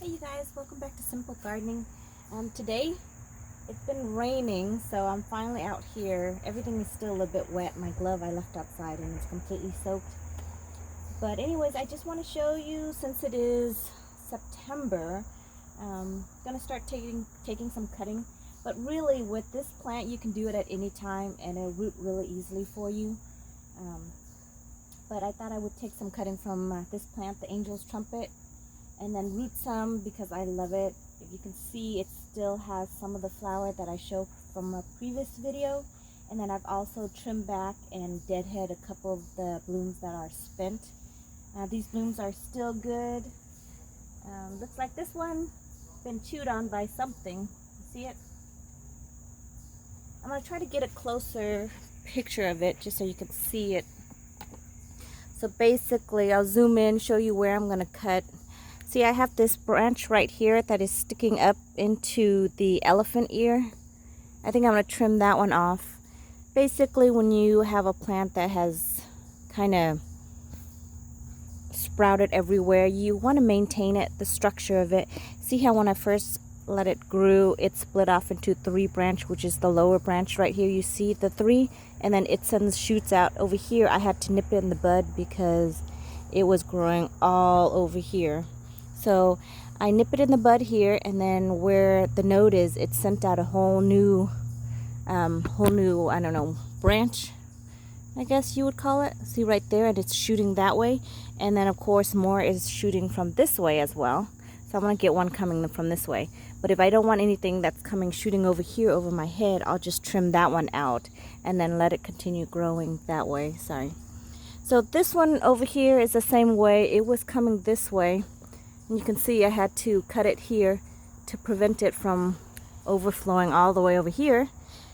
Hey you guys, welcome back to Simple Gardening. Today it's been raining, so I'm finally out here. Everything is still a little bit wet. My glove I left outside and it's completely soaked. But anyways, I just want to show you, since it is September, gonna start taking some cutting. But really with this plant you can do it at any time and it'll root really easily for you. But I thought I would take some cutting from this plant, the angel's trumpet, and then root some because I love it. If you can see, it still has some of the flower that I showed from a previous video, and then I've also trimmed back and deadhead a couple of the blooms that are spent. These blooms are still good. Looks like this one been chewed on by something. You see it? I'm going to try to get a closer picture of it just so you can see it. So basically I'll zoom in, show you where I'm going to cut. See, I have this branch right here that is sticking up into the elephant ear. I think I'm going to trim that one off. Basically, when you have a plant that has kind of sprouted everywhere, you want to maintain it, the structure of it. See how when I first let it grew, it split off into 3 branches, which is the lower branch right here. You see the 3, and then it sends shoots out. Over here, I had to nip it in the bud because it was growing all over here. So I nip it in the bud here, and then where the node is, it sent out a whole new, I don't know, branch, I guess you would call it. See right there, and it's shooting that way. And then of course more is shooting from this way as well. So I'm going to get one coming from this way. But if I don't want anything that's shooting over here over my head, I'll just trim that one out and then let it continue growing that way. Sorry. So this one over here is the same way. It was coming this way. And you can see I had to cut it here to prevent it from overflowing all the way over here.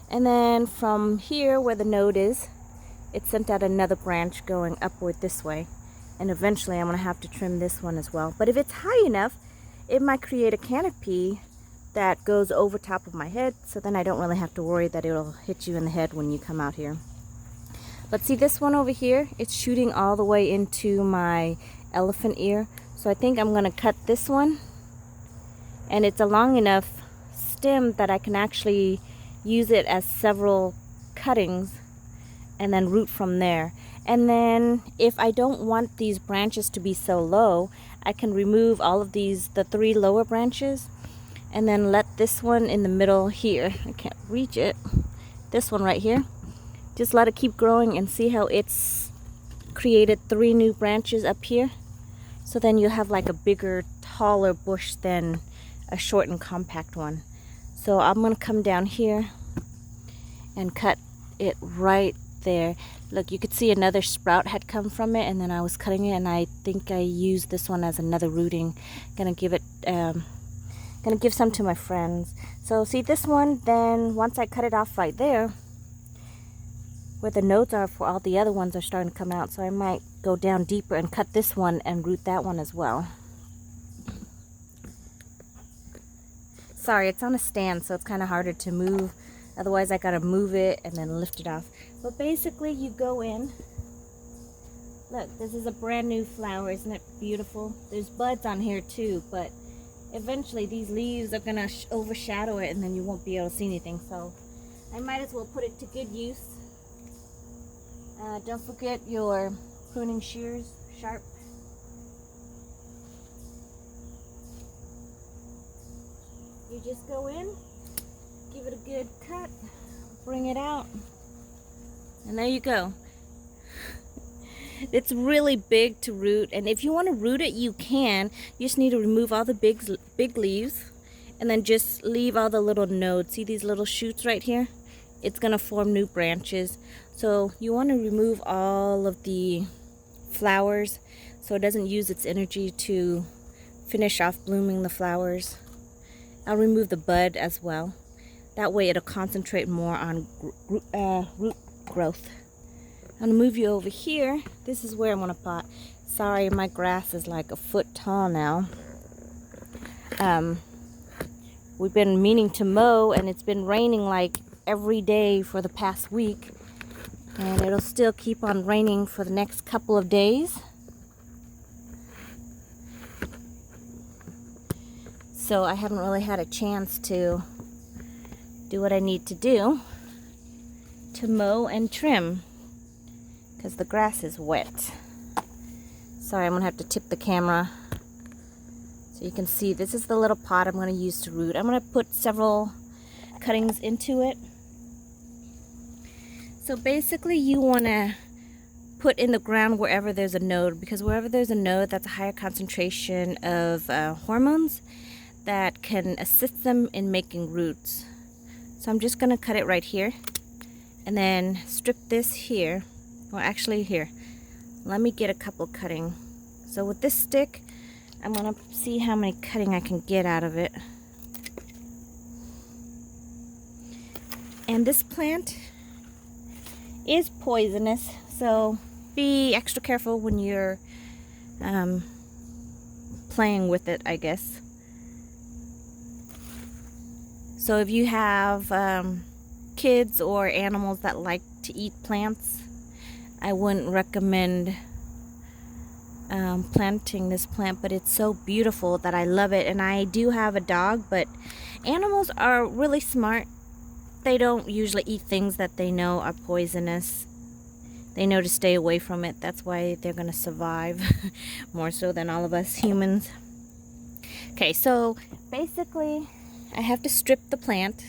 And then from here where the node is, it sent out another branch going upward this way. And eventually I'm going to have to trim this one as well. But if it's high enough, it might create a canopy that goes over top of my head. So then I don't really have to worry that it'll hit you in the head when you come out here. But see this one over here? It's shooting all the way into my elephant ear. So I think I'm going to cut this one, and it's a long enough stem that I can actually use it as several cuttings and then root from there. And then if I don't want these branches to be so low, I can remove all of these, the 3 lower branches, and then let this one in the middle here, I can't reach it, this one right here, just let it keep growing and see how it's created 3 new branches up here. So then you have like a bigger, taller bush than a short and compact one. So I'm going to come down here and cut it right there. Look, you could see another sprout had come from it, and then I was cutting it, and I think I used this one as another rooting. Gonna give some to my friends. So see this one, then once I cut it off right there, where the nodes are for all the other ones are starting to come out, so I might go down deeper and cut this one and root that one as well. Sorry, it's on a stand, so it's kind of harder to move. Otherwise I gotta move it and then lift it off. But basically you go in. Look, this is a brand new flower. Isn't it beautiful? There's buds on here too, but eventually these leaves are gonna overshadow it, and then you won't be able to see anything. So I might as well put it to good use. Don't forget your pruning shears, sharp. You just go in, give it a good cut, bring it out, and there you go. It's really big to root, and if you want to root it, you can. You just need to remove all the big leaves, and then just leave all the little nodes. See these little shoots right here? It's going to form new branches. So you want to remove all of the flowers so it doesn't use its energy to finish off blooming the flowers. I'll remove the bud as well. That way it'll concentrate more on root growth. I'm going to move you over here. This is where I'm going to pot. Sorry, my grass is like a foot tall now. We've been meaning to mow, and it's been raining like every day for the past week, and it'll still keep on raining for the next couple of days. So I haven't really had a chance to do what I need to do to mow and trim because the grass is wet. Sorry, I'm gonna have to tip the camera so you can see. This is the little pot I'm gonna use to root. I'm gonna put several cuttings into it. So basically you wanna put in the ground wherever there's a node, because wherever there's a node, that's a higher concentration of hormones that can assist them in making roots. So I'm just gonna cut it right here and then strip this here. Well, actually here, let me get a couple cutting. So with this stick, I'm gonna see how many cutting I can get out of it. And this plant is poisonous, so be extra careful when you're playing with it, I guess. So if you have kids or animals that like to eat plants, I wouldn't recommend planting this plant, but it's so beautiful that I love it. And I do have a dog, but animals are really smart. They don't usually eat things that they know are poisonous. They know to stay away from it. That's why they're gonna survive more so than all of us humans. Okay, so basically I have to strip the plant,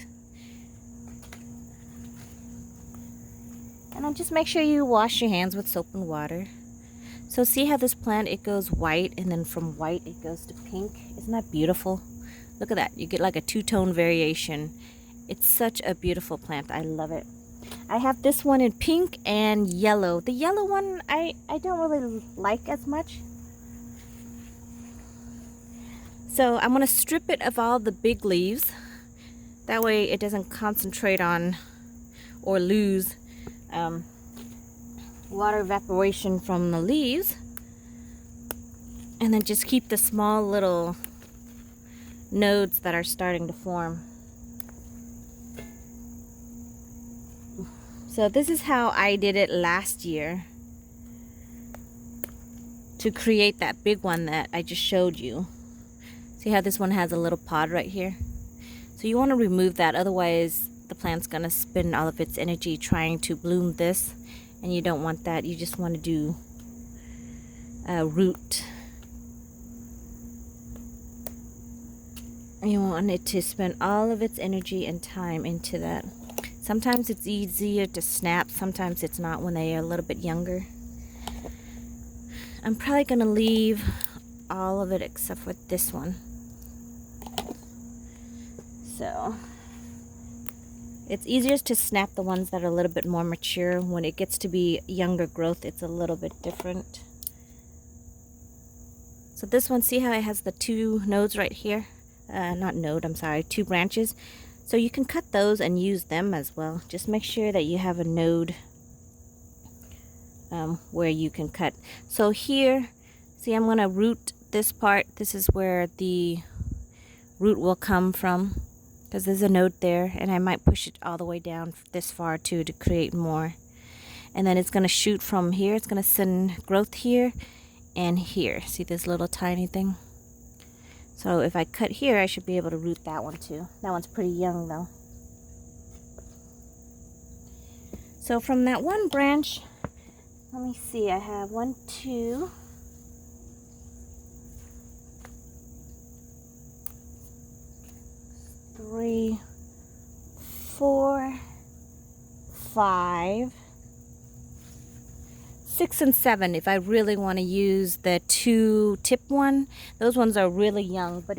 and then just make sure you wash your hands with soap and water. So see how this plant, it goes white, and then from white it goes to pink. Isn't that beautiful? Look at that. You get like a two-tone variation. It's such a beautiful plant. I love it. I have this one in pink and yellow. The yellow one I don't really like as much. So I'm going to strip it of all the big leaves. That way it doesn't concentrate on or lose water evaporation from the leaves. And then just keep the small little nodes that are starting to form. So this is how I did it last year to create that big one that I just showed you. See how this one has a little pod right here? So you want to remove that, otherwise the plant's going to spend all of its energy trying to bloom this, and you don't want that. You just want to do root. You want it to spend all of its energy and time into that. Sometimes it's easier to snap, sometimes it's not when they are a little bit younger. I'm probably going to leave all of it except for this one. So it's easier to snap the ones that are a little bit more mature. When it gets to be younger growth, it's a little bit different. So this one, see how it has the two nodes right here? Not node, I'm sorry, two branches. So you can cut those and use them as well. Just make sure that you have a node where you can cut. So here, see, I'm going to root this part. This is where the root will come from, because there's a node there, and I might push it all the way down this far too to create more. And then it's going to shoot from here. It's going to send growth here and here. See this little tiny thing? So if I cut here, I should be able to root that one too. That one's pretty young though. So from that one branch, let me see, I have 1, 2, 3, 4, 5, 6 and 7 if I really want to use the 2-tip one. Those ones are really young, but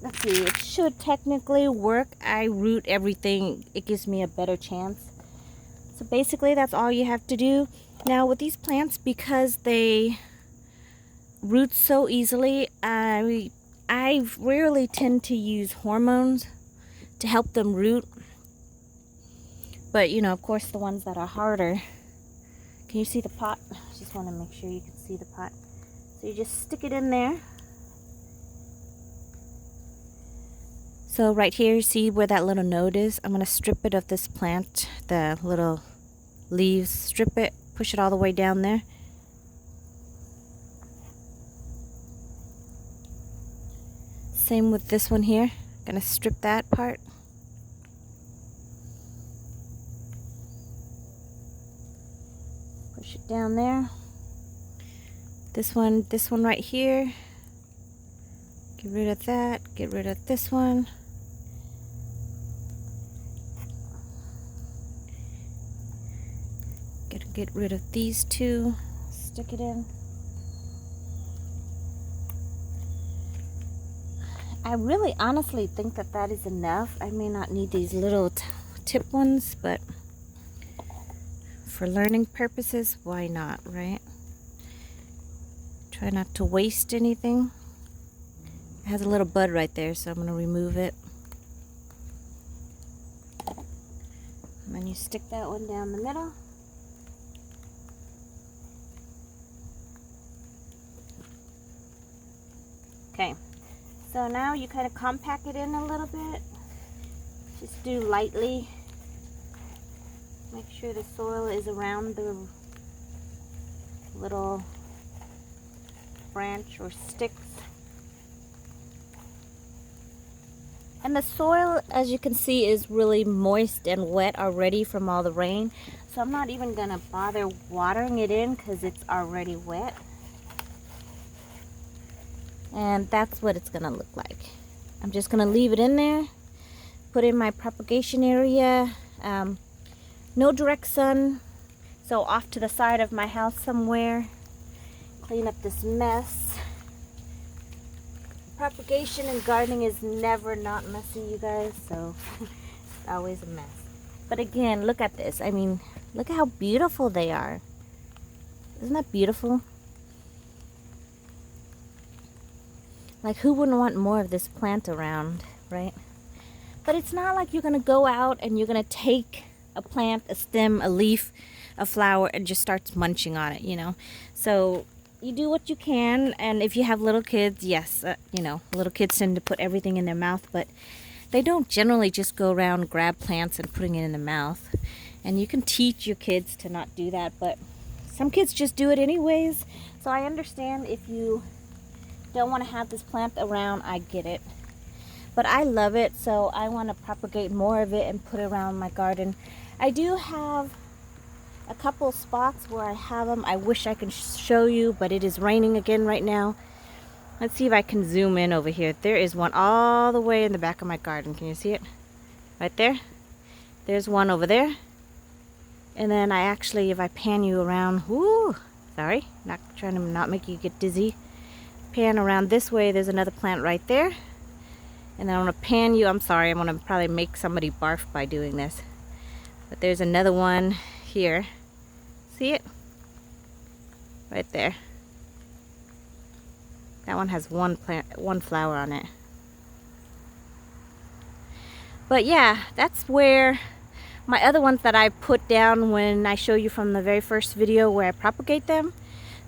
let's see, it should technically work. I root everything, it gives me a better chance. So basically that's all you have to do. Now with these plants, because they root so easily, I rarely tend to use hormones to help them root. But you know, of course, the ones that are harder. Can you see the pot? I just want to make sure you can see the pot. So you just stick it in there. So right here, see where that little node is? I'm going to strip it of this plant, the little leaves, strip it, push it all the way down there. Same with this one here. Gonna strip that part. Push it down there. This one right here. Get rid of that. Get rid of this one. Get rid of these two. Stick it in. I really honestly think that that is enough. I may not need these little tip ones, but for learning purposes, why not, right? Try not to waste anything. It has a little bud right there, so I'm going to remove it. And then you stick that one down the middle. Okay, so now you kind of compact it in a little bit. Just do lightly. Make sure the soil is around the little branch or sticks. And the soil, as you can see, is really moist and wet already from all the rain. So I'm not even going to bother watering it in because it's already wet. And that's what it's going to look like. I'm just going to leave it in there. Put in my propagation area. No direct sun. So off to the side of my house somewhere. Clean up this mess. Propagation and gardening is never not messy, you guys, so it's always a mess. But again, look at this. I mean, look at how beautiful they are. Isn't that beautiful? Like, who wouldn't want more of this plant around, right? But it's not like you're gonna go out and you're gonna take a plant, a stem, a leaf, a flower, and just start munching on it, you know? So you do what you can, and if you have little kids, yes, you know, little kids tend to put everything in their mouth, but they don't generally just go around, grab plants and putting it in the mouth. And you can teach your kids to not do that, but some kids just do it anyways. So I understand if you don't want to have this plant around, I get it. But I love it, so I want to propagate more of it and put it around my garden. I do have a couple spots where I have them. I wish I could show you, but it is raining again right now. Let's see if I can zoom in over here. There is one all the way in the back of my garden. Can you see it? Right there. There's one over there. And then I actually, if I pan you around, whoo, sorry, not trying to not make you get dizzy. Pan around this way, there's another plant right there. And then I want to pan you, I'm sorry, I'm going to probably make somebody barf by doing this. But there's another one here. See it? Right there. That one has one flower on it. But yeah, that's where my other ones that I put down when I show you from the very first video where I propagate them.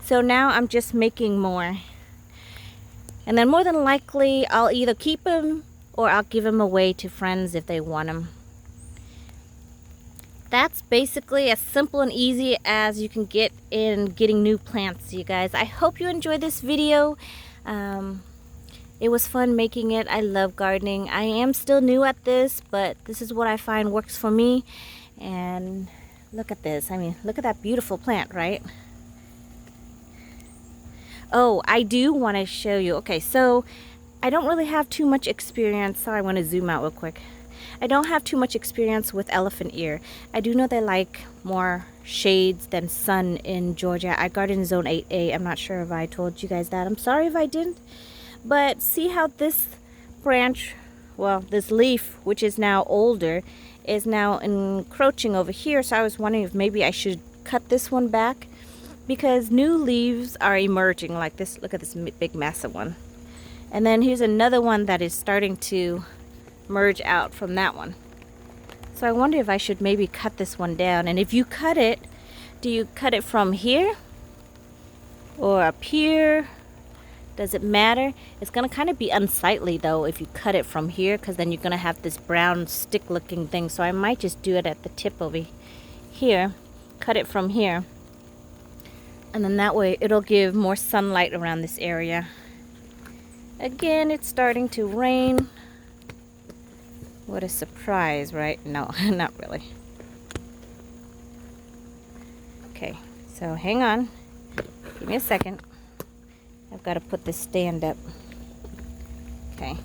So now I'm just making more. And then more than likely, I'll either keep them or I'll give them away to friends if they want them. That's basically as simple and easy as you can get in getting new plants, you guys. I hope you enjoyed this video. It was fun making it. I love gardening. I am still new at this, but this is what I find works for me. And look at this. I mean, look at that beautiful plant, right? Oh, I do want to show you. Okay, so I don't really have too much experience. Sorry, I want to zoom out real quick. I don't have too much experience with elephant ear. I do know they like more shades than sun in Georgia. I garden in zone 8A. I'm not sure if I told you guys that. I'm sorry if I didn't. But see how this branch, well, this leaf, which is now older, is now encroaching over here. So I was wondering if maybe I should cut this one back, because new leaves are emerging like this. Look at this big massive one. And then here's another one that is starting to merge out from that one. So I wonder if I should maybe cut this one down. And if you cut it, do you cut it from here or up here? Does it matter? It's going to kind of be unsightly though if you cut it from here, because then you're going to have this brown stick looking thing. So I might just do it at the tip over here. Cut it from here. And then that way it'll give more sunlight around this area. Again, it's starting to rain. What a surprise, right? No, not really. Okay, so hang on. Give me a second. I've got to put this stand up. Okay.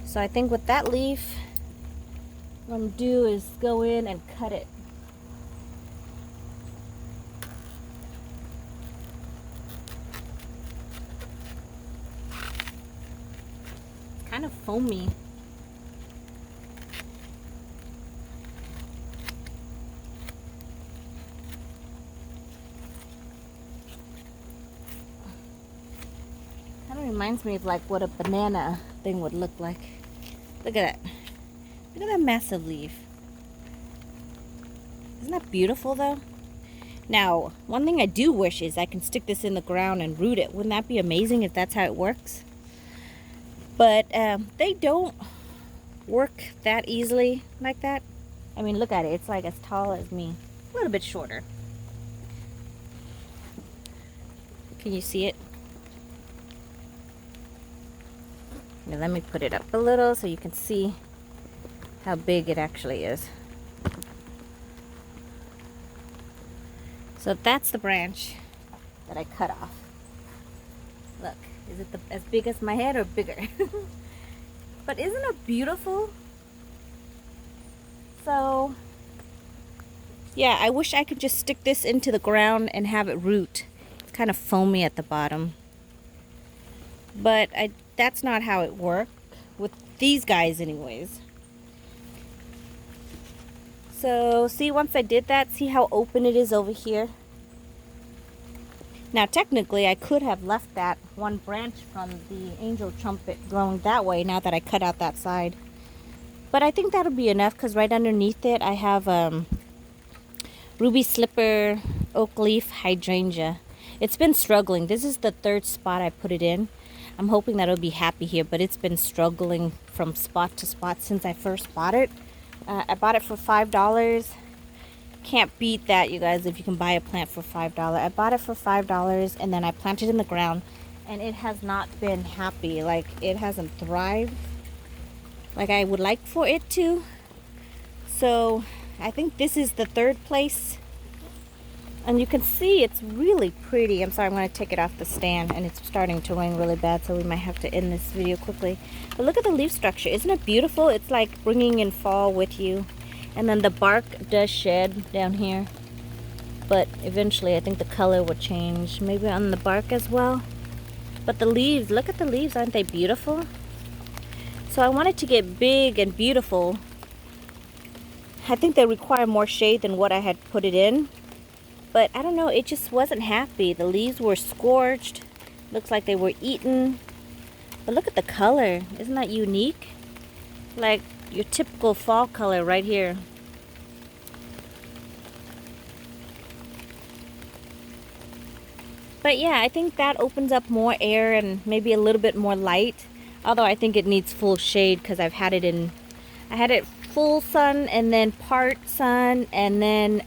So I think with that leaf, what I'm gonna do is go in and cut it. It's kind of foamy. Kind of reminds me of like what a banana thing would look like. Look at that. Look at that massive leaf. Isn't that beautiful though? Now, one thing I do wish is I can stick this in the ground and root it. Wouldn't that be amazing if that's how it works? But they don't work that easily like that. I mean, look at it. It's like as tall as me. A little bit shorter. Can you see it? Now, let me put it up a little so you can see how big it actually is. So that's the branch that I cut off. Look, is it as big as my head or bigger? But isn't it beautiful? So, yeah, I wish I could just stick this into the ground and have it root. It's kind of foamy at the bottom. But that's not how it worked with these guys anyways. So see, once I did that, see how open it is over here? Now technically I could have left that one branch from the angel trumpet growing that way now that I cut out that side. But I think that'll be enough because right underneath it I have ruby slipper oak leaf hydrangea. It's been struggling. This is the third spot I put it in. I'm hoping that it'll be happy here, but it's been struggling from spot to spot since I first bought it. I bought it for $5. Can't beat that, you guys, if you can buy a plant for $5. I bought it for $5 and then I planted it in the ground and it has not been happy. Like, it hasn't thrived like I would like for it to. So I think this is the third place. And you can see it's really pretty. I'm sorry, I'm going to take it off the stand and it's starting to rain really bad, so we might have to end this video quickly. But look at the leaf structure. Isn't it beautiful? It's like bringing in fall with you. And then the bark does shed down here. But eventually I think the color will change. Maybe on the bark as well. But the leaves, look at the leaves. Aren't they beautiful? So I want it to get big and beautiful. I think they require more shade than what I had put it in. But I don't know, it just wasn't happy. The leaves were scorched. Looks like they were eaten. But look at the color. Isn't that unique? Like your typical fall color right here. But yeah, I think that opens up more air and maybe a little bit more light. Although I think it needs full shade because I had it full sun and then part sun and then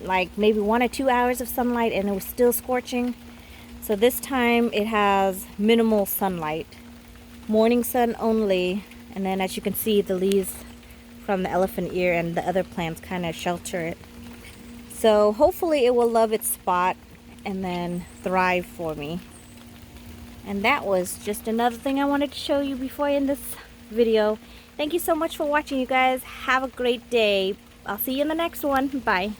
like maybe 1 or 2 hours of sunlight and it was still scorching. So this time it has minimal sunlight, morning sun only, and then as you can see the leaves from the elephant ear and the other plants kind of shelter it. So hopefully it will love its spot and then thrive for me. And that was just another thing I wanted to show you before I end this video. Thank you so much for watching, you guys. Have a great day. I'll see you in the next one. Bye.